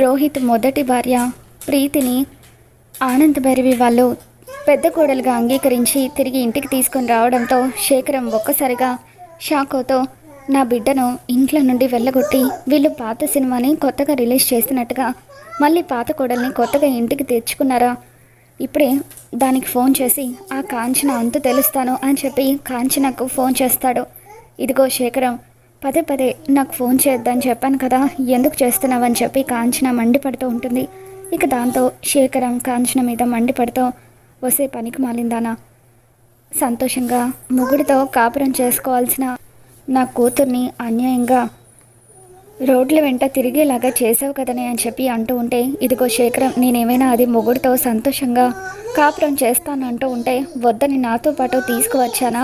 రోహిత్ మొదటి భార్య ప్రీతిని ఆనంద్ భైరవి వాళ్ళు పెద్ద కోడలుగా అంగీకరించి తిరిగి ఇంటికి తీసుకొని రావడంతో శేఖరం ఒక్కసారిగా షాక్ అవుతూ నా బిడ్డను ఇంట్లో నుండి వెళ్ళగొట్టి వీళ్ళు పాత సినిమాని కొత్తగా రిలీజ్ చేస్తున్నట్టుగా మళ్ళీ పాత కోడల్ని కొత్తగా ఇంటికి తెచ్చుకున్నారా, ఇప్పుడే దానికి ఫోన్ చేసి ఆ కాంచన అంతు తెలుస్తాను అని చెప్పి కాంచనకు ఫోన్ చేస్తాడు. ఇదిగో శేఖరం, పదే పదే నాకు ఫోన్ చేద్దని చెప్పాను కదా, ఎందుకు చేస్తున్నావని చెప్పి కాంచన మండిపడుతూ ఉంటుంది. ఇక దాంతో శేఖరం కాంచన మీద మండిపడుతూ, వసే పనికి మాలిందానా, సంతోషంగా మొగుడితో కాపురం చేసుకోవాల్సిన నా కూతుర్ని అన్యాయంగా రోడ్ల వెంట తిరిగేలాగా చేసావు కదనే అని చెప్పి అంటూ ఉంటే, ఇదిగో శేఖరం, నేనేమైనా అది మొగుడితో సంతోషంగా కాపురం చేస్తాను అంటూ ఉంటే వద్దని నాతో పాటు తీసుకువచ్చానా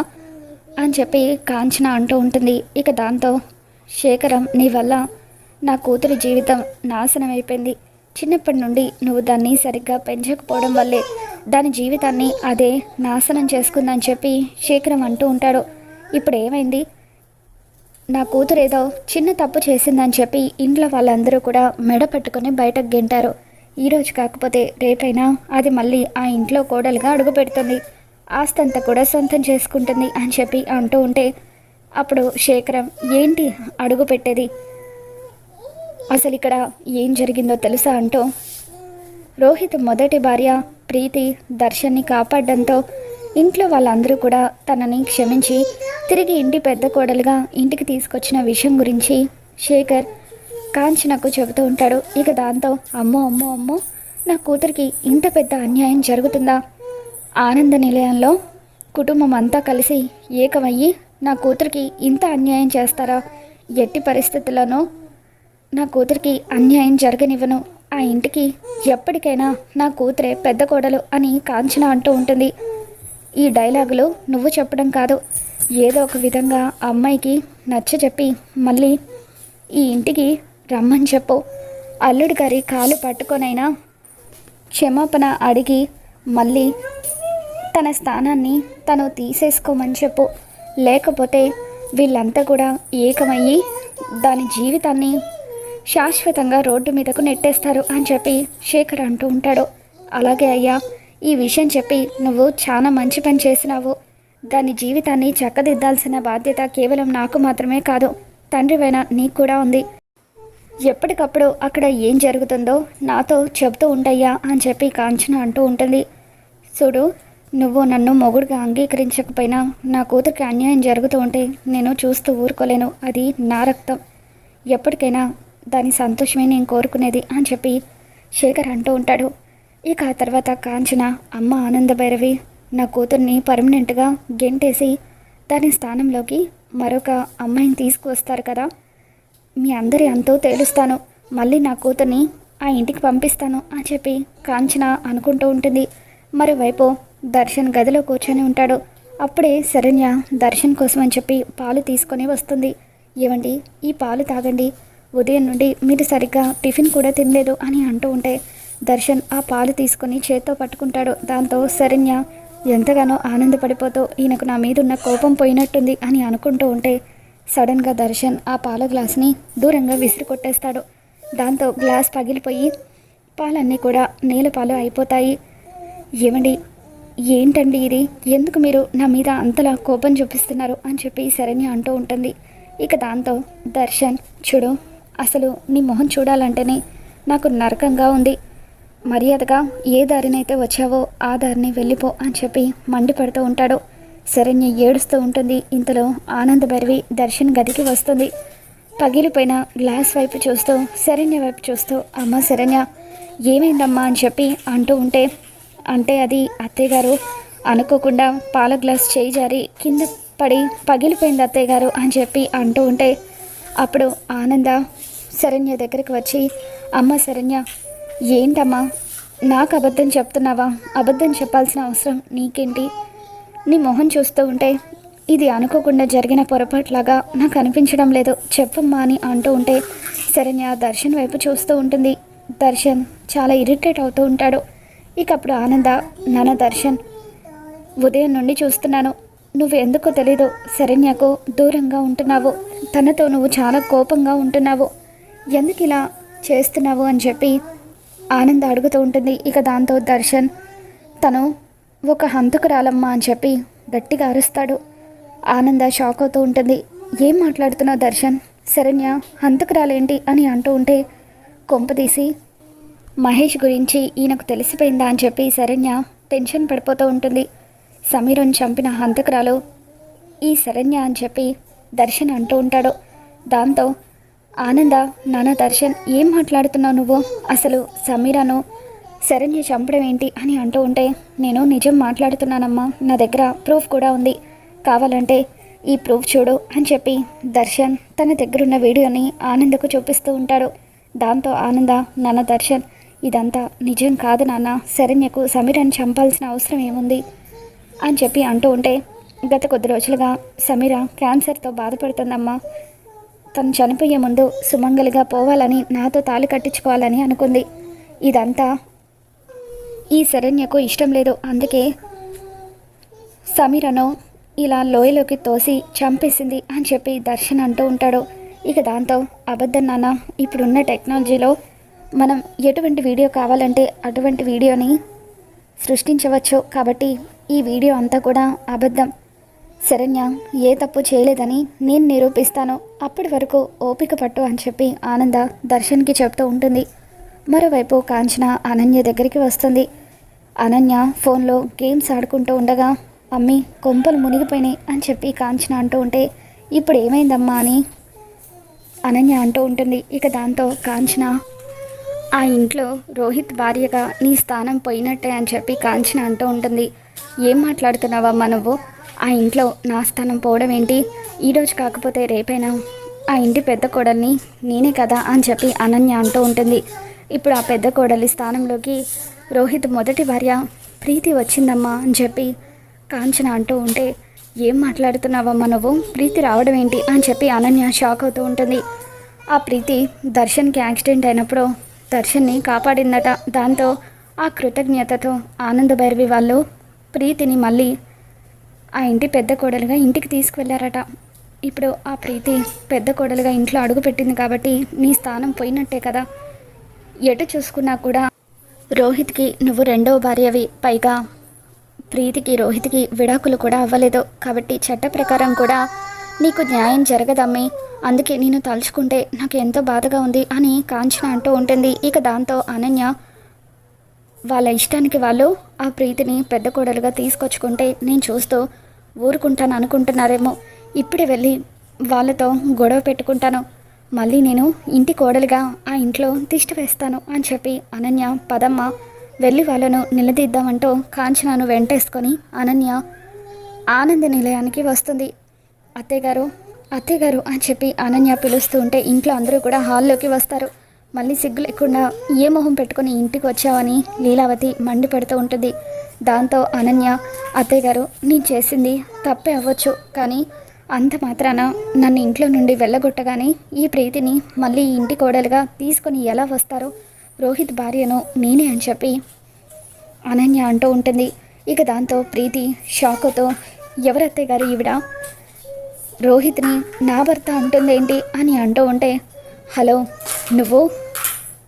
అని చెప్పి కాంచన అంటూ ఉంటుంది. ఇక దాంతో శేఖరం, నీ వల్ల నా కూతురి జీవితం నాశనం అయిపోయింది. చిన్నప్పటి నుండి నువ్వు దాన్ని సరిగ్గా పెంచకపోవడం వల్లే దాని జీవితాన్ని అదే నాశనం చేసుకుందని చెప్పి శేఖరం అంటూ ఉంటాడు. ఇప్పుడు ఏమైంది, నా కూతురు ఏదో చిన్న తప్పు చేసిందని చెప్పి ఇంట్లో వాళ్ళందరూ కూడా మెడ పట్టుకొని బయటకు గెంటారు. ఈరోజు కాకపోతే రేపైనా అది మళ్ళీ ఆ ఇంట్లో కోడలుగా అడుగు పెడుతుంది, ఆస్తంతా కూడా సొంతం చేసుకుంటుంది అని చెప్పి అంటూ ఉంటే, అప్పుడు శేఖరం, ఏంటి అడుగు పెట్టేది, అసలు ఇక్కడ ఏం జరిగిందో తెలుసా అంటూ రోహిత్ మొదటి భార్య ప్రీతి దర్శన్ని కాపాడడంతో ఇంట్లో వాళ్ళందరూ కూడా తనని క్షమించి తిరిగి ఇంటి పెద్ద కోడలుగా ఇంటికి తీసుకొచ్చిన విషయం గురించి శేఖర్ కాంచనకు చెబుతూ ఉంటాడు. ఇక దాంతో అమ్మో అమ్మో అమ్మో, నా కూతురికి ఇంత పెద్ద అన్యాయం జరుగుతుందా, ఆనంద నిలయంలో కుటుంబం అంతా కలిసి ఏకమయ్యి నా కూతురికి ఇంత అన్యాయం చేస్తారా, ఎట్టి పరిస్థితుల్లోనూ నా కూతురికి అన్యాయం జరగనివ్వను, ఆ ఇంటికి ఎప్పటికైనా నా కూతురే పెద్ద కోడలు అని కాంచన అంటూ ఉంటుంది. ఈ డైలాగులు నువ్వు చెప్పడం కాదు, ఏదో ఒక విధంగా అమ్మాయికి నచ్చ చెప్పి మళ్ళీ ఈ ఇంటికి రమ్మని చెప్పు, అల్లుడి గారి కాలు పట్టుకొనైనా క్షమాపణ అడిగి మళ్ళీ తన స్థానాన్ని తను తీసేసుకోమని చెప్పు, లేకపోతే వీళ్ళంతా కూడా ఏకమయ్యి దాని జీవితాన్ని శాశ్వతంగా రోడ్డు మీదకు నెట్టేస్తారు అని చెప్పి శేఖర్ అంటూ ఉంటాడు. అలాగే అయ్యా, ఈ విషయం చెప్పి నువ్వు చాలా మంచి పని చేసినావు, దాని జీవితాన్ని చక్కదిద్దాల్సిన బాధ్యత కేవలం నాకు మాత్రమే కాదు, తండ్రివైన నీకు కూడా ఉంది, ఎప్పటికప్పుడు అక్కడ ఏం జరుగుతుందో నాతో చెబుతూ ఉండయ్యా అని చెప్పి కాంచన అంటూ ఉంటుంది. చూడు, నువ్వు నన్ను మొగుడుగా అంగీకరించకపోయినా నా కూతురికి అన్యాయం జరుగుతూ ఉంటే నేను చూస్తూ ఊరుకోలేను, అది నా రక్తం, ఎప్పటికైనా దాని సంతోషమే నేను కోరుకునేది అని చెప్పి శేఖర్ అంటూ ఉంటాడు. ఇక ఆ తర్వాత కాంచన, అమ్మ ఆనంద భైరవి, నా కూతుర్ని పర్మనెంట్గా గెంటేసి దాని స్థానంలోకి మరొక అమ్మాయిని తీసుకువస్తారు కదా, మీ అందరి అంతో తేలుస్తాను, మళ్ళీ నా కూతుర్ని ఆ ఇంటికి పంపిస్తాను అని చెప్పి కాంచన అనుకుంటూ ఉంటుంది. మరోవైపు దర్శన్ గదిలో కూర్చొని ఉంటాడు. అప్పుడే శరణ్య దర్శన్ కోసం అని చెప్పి పాలు తీసుకొని వస్తుంది. ఏవండి, ఈ పాలు తాగండి, ఉదయం నుండి మీరు సరిగ్గా టిఫిన్ కూడా తినలేదు అని అంటూ ఉంటే దర్శన్ ఆ పాలు తీసుకొని చేత్తో పట్టుకుంటాడు. దాంతో శరణ్య ఎంతగానో ఆనందపడిపోతూ ఈయనకు నా మీద ఉన్న కోపం పోయినట్టుంది అని అనుకుంటూ ఉంటే సడన్గా దర్శన్ ఆ పాల గ్లాస్ని దూరంగా విసిరి కొట్టేస్తాడు. దాంతో గ్లాస్ పగిలిపోయి పాలన్నీ కూడా నేల పాలు అయిపోతాయి. ఏమండి, ఏంటండి ఇది, ఎందుకు మీరు నా మీద అంతలా కోపం చూపిస్తున్నారు అని చెప్పి శరణ్య అంటూ ఉంటుంది. ఇక దాంతో దర్శన్, చూడు, అసలు నీ మొహం చూడాలంటేనే నాకు నరకంగా ఉంది, మర్యాదగా ఏ దారినైతే వచ్చావో ఆ దారిని వెళ్ళిపో అని చెప్పి మండిపడుతూ ఉంటాడు. శరణ్య ఏడుస్తూ ఉంటుంది. ఇంతలో ఆనంద భైరవి దర్శన్ గదికి వస్తుంది. పగిలిపోయిన గ్లాస్ వైపు చూస్తూ శరణ్య వైపు చూస్తూ, అమ్మ శరణ్య, ఏమైందమ్మా అని చెప్పి అంటూ ఉంటే, అంటే అది అత్తయ్య గారు అనుకోకుండా పాల గ్లాస్ చేయి జారి కింద పడి పగిలిపోయింది అత్తయ్య గారు అని చెప్పి అంటూ ఉంటే, అప్పుడు ఆనంద శరణ్య దగ్గరికి వచ్చి, అమ్మ శరణ్య, ఏంటమ్మా నాకు అబద్ధం చెప్తున్నావా, అబద్ధం చెప్పాల్సిన అవసరం నీకేంటి, నీ మొహం చూస్తూ ఉంటే ఇది అనుకోకుండా జరిగిన పొరపాటులాగా నాకు అనిపించడం లేదు, చెప్పమ్మా అని అంటూ ఉంటే శరణ్య దర్శన్ వైపు చూస్తూ ఉంటుంది. దర్శన్ చాలా ఇరిటేట్ అవుతూ ఉంటాడు. ఇక అప్పుడు ఆనంద, నాన్న దర్శన్, ఉదయం నుండి చూస్తున్నాను, నువ్వు ఎందుకో తెలీదు శరణ్యకు దూరంగా ఉంటున్నావు, తనతో నువ్వు చాలా కోపంగా ఉంటున్నావు, ఎందుకు ఇలా చేస్తున్నావు అని చెప్పి ఆనంద్ అడుగుతూ ఉంటుంది. ఇక దాంతో దర్శన్ తను ఒక హంతకురాలమ్మా అని చెప్పి గట్టిగా అరుస్తాడు. ఆనంద షాక్ అవుతూ ఉంటుంది. ఏం మాట్లాడుతున్నావు దర్శన్? శరణ్య హంతకురాలేంటి అని అంటూ ఉంటే కొంపదీసి మహేష్ గురించి ఈయనకు తెలిసిపోయిందా అని చెప్పి శరణ్య టెన్షన్ పడిపోతూ ఉంటుంది. సమీరను చంపిన హంతకురాలు ఈ శరణ్య అని చెప్పి దర్శన్ అంటూ ఉంటాడు. దాంతో ఆనంద, నాన్న దర్శన్ ఏం మాట్లాడుతున్నావు నువ్వు? అసలు సమీరను శరణ్య చంపడం ఏంటి అని అంటూ ఉంటే నేను నిజం మాట్లాడుతున్నానమ్మా, నా దగ్గర ప్రూఫ్ కూడా ఉంది, కావాలంటే ఈ ప్రూఫ్ చూడు అని చెప్పి దర్శన్ తన దగ్గరున్న వీడియోని ఆనందకు చూపిస్తూ ఉంటాడు. దాంతో ఆనంద, నాన్న దర్శన్ ఇదంతా నిజం కాదు నాన్న, శరణ్యకు సమీరను చంపాల్సిన అవసరం ఏముంది అని చెప్పి అంటూ ఉంటే గత కొద్ది రోజులుగా సమీర క్యాన్సర్తో బాధపడుతుందమ్మా. తను చనిపోయే ముందు సుమంగలిగా పోవాలని, నాతో తాళి కట్టించుకోవాలని అనుకుంది. ఇదంతా ఈ శరణ్యకు ఇష్టం లేదు, అందుకే సమీరను ఇలా లోయలోకి తోసి చంపేసింది అని చెప్పి దర్శన్ అంటూ ఉంటాడు. ఇక దాంతో అబద్ధం నాన్న, ఇప్పుడున్న టెక్నాలజీలో మనం ఎటువంటి వీడియో కావాలంటే అటువంటి వీడియోని సృష్టించవచ్చు, కాబట్టి ఈ వీడియో అంతా కూడా అబద్ధం, శరణ్య ఏ తప్పు చేయలేదని నేను నిరూపిస్తాను, అప్పటి వరకు ఓపిక పట్టు అని చెప్పి ఆనంద దర్శన్కి చెప్తూ ఉంటుంది. మరోవైపు కాంచన అనన్య దగ్గరికి వస్తుంది. అనన్య ఫోన్లో గేమ్స్ ఆడుకుంటూ ఉండగా అమ్మి కొంపలు మునిగిపోయినాయి అని చెప్పి కాంచన అంటూ ఉంటే ఇప్పుడు ఏమైందమ్మా అని అనన్య అంటూ ఉంటుంది. ఇక దాంతో కాంచన, ఆ ఇంట్లో రోహిత్ భార్యగా నీ స్థానం పోయినట్టే అని చెప్పి కాంచన అంటూ ఉంటుంది. ఏం మాట్లాడుతున్నావమ్మా నువ్వు? ఆ ఇంట్లో నా స్థానం పోవడం ఏంటి? ఈరోజు కాకపోతే రేపైనా ఆ ఇంటి పెద్ద కోడల్ని నేనే కదా అని చెప్పి అనన్య అంటూ ఉంటుంది. ఇప్పుడు ఆ పెద్ద కోడలి స్థానంలోకి రోహిత్ మొదటి భార్య ప్రీతి వచ్చిందమ్మా అని చెప్పి కాంచన అంటూ ఉంటే ఏం మాట్లాడుతున్నావమ్మా నువ్వు? ప్రీతి రావడం ఏంటి అని చెప్పి అనన్య షాక్ అవుతూ ఉంటుంది. ఆ ప్రీతి దర్శన్కి యాక్సిడెంట్ అయినప్పుడు దర్శన్ని కాపాడిందట. దాంతో ఆ కృతజ్ఞతతో ఆనంద భైరవి వాళ్ళు ప్రీతిని మళ్ళీ ఆ ఇంటి పెద్ద కోడలుగా ఇంటికి తీసుకువెళ్ళారట. ఇప్పుడు ఆ ప్రీతి పెద్ద కోడలుగా ఇంట్లో అడుగు పెట్టింది కాబట్టి నీ స్థానం పోయినట్టే కదా. ఎటు చూసుకున్నా కూడా రోహిత్కి నువ్వు రెండవ భార్యవి, పైగా ప్రీతికి రోహిత్కి విడాకులు కూడా అవ్వలేదు, కాబట్టి చట్ట ప్రకారం కూడా నీకు న్యాయం జరగదమ్మి, అందుకే నేను తలుచుకుంటే నాకు ఎంతో బాధగా ఉంది అని కాంచన అంటూ ఉంటుంది. ఇక దాంతో అనన్య వాళ్ళ ఇష్టానికి వాళ్ళు ఆ ప్రీతిని పెద్ద కోడలుగా తీసుకొచ్చుకుంటే నేను చూస్తూ ఊరుకుంటాను అనుకుంటున్నారేమో, ఇప్పుడే వెళ్ళి వాళ్ళతో గొడవ పెట్టుకుంటాను, మళ్ళీ నేను ఇంటి కోడలుగా ఆ ఇంట్లో తిష్ట వేస్తాను అని చెప్పి అనన్య పదమ్మ వెళ్ళి వాళ్ళను నిలదీద్దామంటూ కాంచనను వెంటేసుకొని అనన్య ఆనంద నిలయానికి వస్తుంది. అత్తయ్యగారు అత్తయ్యగారు అని చెప్పి అనన్య పిలుస్తూ ఉంటే ఇంట్లో అందరూ కూడా హాల్లోకి వస్తారు. మళ్ళీ సిగ్గు లేకుండా ఏ మొహం పెట్టుకుని ఇంటికి వచ్చావని లీలావతి మండిపడుతూ ఉంటుంది. దాంతో అనన్య, అత్తయ్యగారు నేను చేసింది తప్పే అవ్వచ్చు, కానీ అంత మాత్రాన నన్ను ఇంట్లో నుండి వెళ్ళగొట్టగానే ఈ ప్రీతిని మళ్ళీ ఇంటి కోడలుగా తీసుకొని ఎలా వస్తారో, రోహిత్ భార్యను నేనే అని చెప్పి అనన్య అంటూ ఉంటుంది. ఇక దాంతో ప్రీతి షాకుతో ఎవరత్తయ్య గారు ఈవిడ రోహిత్ని నా భర్త అంటుందేంటి అని అంటూ ఉంటే, హలో నువ్వు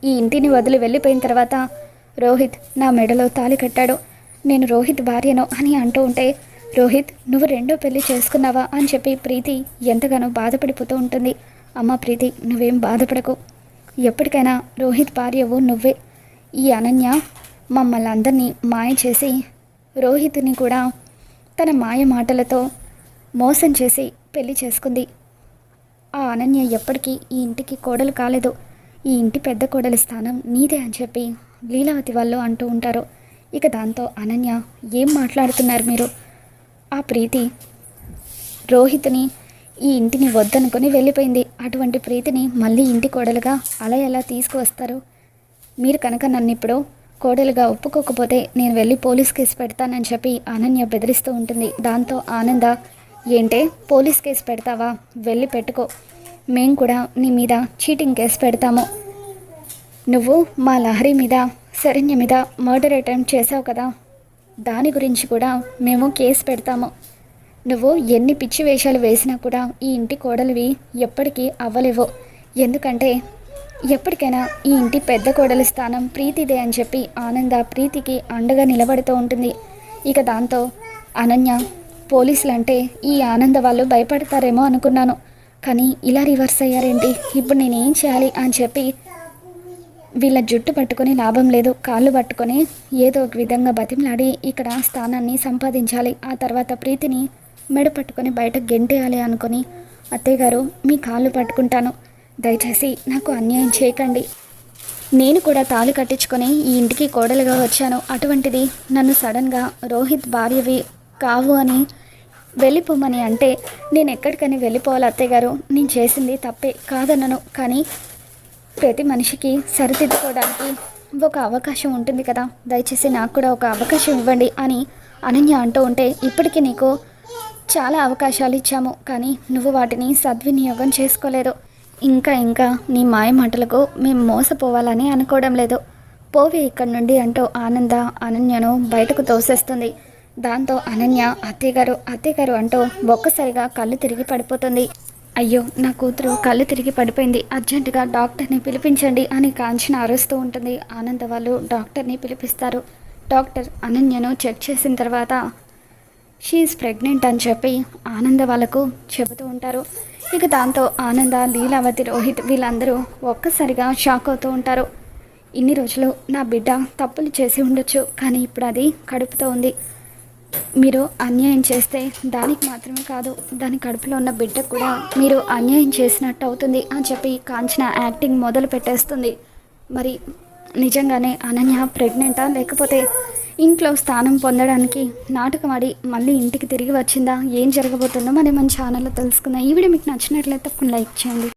ఈ ఇంటిని వదిలి వెళ్ళిపోయిన తర్వాత రోహిత్ నా మెడలో తాళి కట్టాడు, నేను రోహిత్ భార్యను అని అంటూ ఉంటే, రోహిత్ నువ్వు రెండో పెళ్లి చేసుకున్నావా అని చెప్పి ప్రీతి ఎంతగానో బాధపడిపోతూ ఉంటుంది. అమ్మ ప్రీతి నువ్వేం బాధపడకు, ఎప్పటికైనా రోహిత్ భార్యవు నువ్వే. ఈ అనన్య మమ్మల్ని అందరినీ మాయ చేసి రోహిత్ని కూడా తన మాయ మాటలతో మోసం చేసి పెళ్లి చేసుకుంది. ఆ అనన్య ఎప్పటికీ ఈ ఇంటికి కోడలు కాలేదు, ఈ ఇంటి పెద్ద కోడలి స్థానం నీదే అని చెప్పి లీలావతి వాళ్ళు అంటూ ఉంటారు. ఇక దాంతో అనన్య, ఏం మాట్లాడుతున్నారు మీరు? ఆ ప్రీతి రోహిత్ని ఈ ఇంటిని వద్దనుకొని వెళ్ళిపోయింది, అటువంటి ప్రీతిని మళ్ళీ ఇంటి కోడలుగా అలా ఎలా తీసుకువస్తారు? మీరు కనుక నన్ను ఇప్పుడు కోడలుగా ఒప్పుకోకపోతే నేను వెళ్ళి పోలీస్ కేసు పెడతానని చెప్పి అనన్య బెదిరిస్తూ ఉంటుంది. దాంతో ఆనంద, ఏంటే పోలీస్ కేసు పెడతావా? వెళ్ళి పెట్టుకో, మేము కూడా నీ మీద చీటింగ్ కేసు పెడతాము. నువ్వు మా లహరి మీద శరణ్య మీద మర్డర్ అటెంప్ట్ చేసావు కదా, దాని గురించి కూడా మేము కేసు పెడతాము. నువ్వు ఎన్ని పిచ్చి వేషాలు వేసినా కూడా ఈ ఇంటి కోడలివి ఎప్పటికీ అవ్వలేవు, ఎందుకంటే ఎప్పటికైనా ఈ ఇంటి పెద్ద కోడలి స్థానం ప్రీతిదే అని చెప్పి ఆనంద ప్రీతికి అండగా నిలబడుతూ ఉంటుంది. ఇక దాంతో అనన్య పోలీసులంటే ఈ ఆనంద వాళ్ళు భయపడతారేమో అనుకున్నాను, కానీ ఇలా రివర్స్ అయ్యారేంటి, ఇప్పుడు నేనేం చేయాలి అని చెప్పి వీళ్ళ జుట్టు పట్టుకొని లాభం లేదు, కాళ్ళు పట్టుకొని ఏదో ఒక విధంగా బతిమలాడి ఇక్కడ స్థానాన్ని సంపాదించాలి, ఆ తర్వాత ప్రీతిని మెడ పట్టుకొని బయటకు గెంటేయాలి అనుకొని, అత్తయ్య గారు మీ కాళ్ళు పట్టుకుంటాను, దయచేసి నాకు అన్యాయం చేయకండి, నేను కూడా తాళి కట్టించుకొని ఈ ఇంటికి కోడలుగా వచ్చాను, అటువంటిది నన్ను సడన్గా రోహిత్ భార్యవి కావు అని వెళ్ళిపోమని అంటే నేను ఎక్కడికని వెళ్ళిపోవాలి అత్తయ్య గారు, నేను చేసింది తప్పే కాదనను, కానీ ప్రతి మనిషికి సరిదిద్దుకోవడానికి ఒక అవకాశం ఉంటుంది కదా, దయచేసి నాకు కూడా ఒక అవకాశం ఇవ్వండి అని అనన్య అంటూ ఉంటే, ఇప్పటికీ నీకు చాలా అవకాశాలు ఇచ్చాము కానీ నువ్వు వాటిని సద్వినియోగం చేసుకోలేదు, ఇంకా నీ మాయ మాటలకు మేము మోసపోవాలని అనుకోవడం లేదు, పోవే ఇక్కడి నుండి అంటూ ఆనంద అనన్యను బయటకు తోసేస్తుంది. దాంతో అనన్య అత్తయ్య గారు అంటూ ఒక్కసారిగా కళ్ళు తిరిగి పడిపోతుంది. అయ్యో నా కూతురు కళ్ళు తిరిగి పడిపోయింది, అర్జెంటుగా డాక్టర్ని పిలిపించండి అని కాంచన అరుస్తూ ఉంటుంది. ఆనంద వాళ్ళు డాక్టర్ని పిలిపిస్తారు. డాక్టర్ అనన్యను చెక్ చేసిన తర్వాత షీఈస్ ప్రెగ్నెంట్ అని చెప్పి ఆనంద వాళ్ళకు చెబుతూ ఉంటారు. ఇక దాంతో ఆనంద, లీలావతి, రోహిత్ వీళ్ళందరూ ఒక్కసారిగా షాక్ అవుతూ ఉంటారు. ఇన్ని రోజులు నా బిడ్డ తప్పులు చేసి ఉండొచ్చు, కానీ ఇప్పుడు అది కడుపుతో ఉంది, మీరు అన్యాయం చేస్తే దానికి మాత్రమే కాదు దాని కడుపులో ఉన్న బిడ్డకు కూడా మీరు అన్యాయం చేసినట్టు అవుతుంది అని చెప్పి కాంచన యాక్టింగ్ మొదలు పెట్టేస్తుంది. మరి నిజంగానే అనన్య ప్రెగ్నెంటా, లేకపోతే ఇంట్లో స్థానం పొందడానికి నాటకం ఆడి మళ్ళీ ఇంటికి తిరిగి వచ్చిందా, ఏం జరగబోతుందో మరి మన ఛానల్లో తెలుసుకుందాం. ఈ వీడియో మీకు నచ్చినట్లయితే లైక్ చేయండి.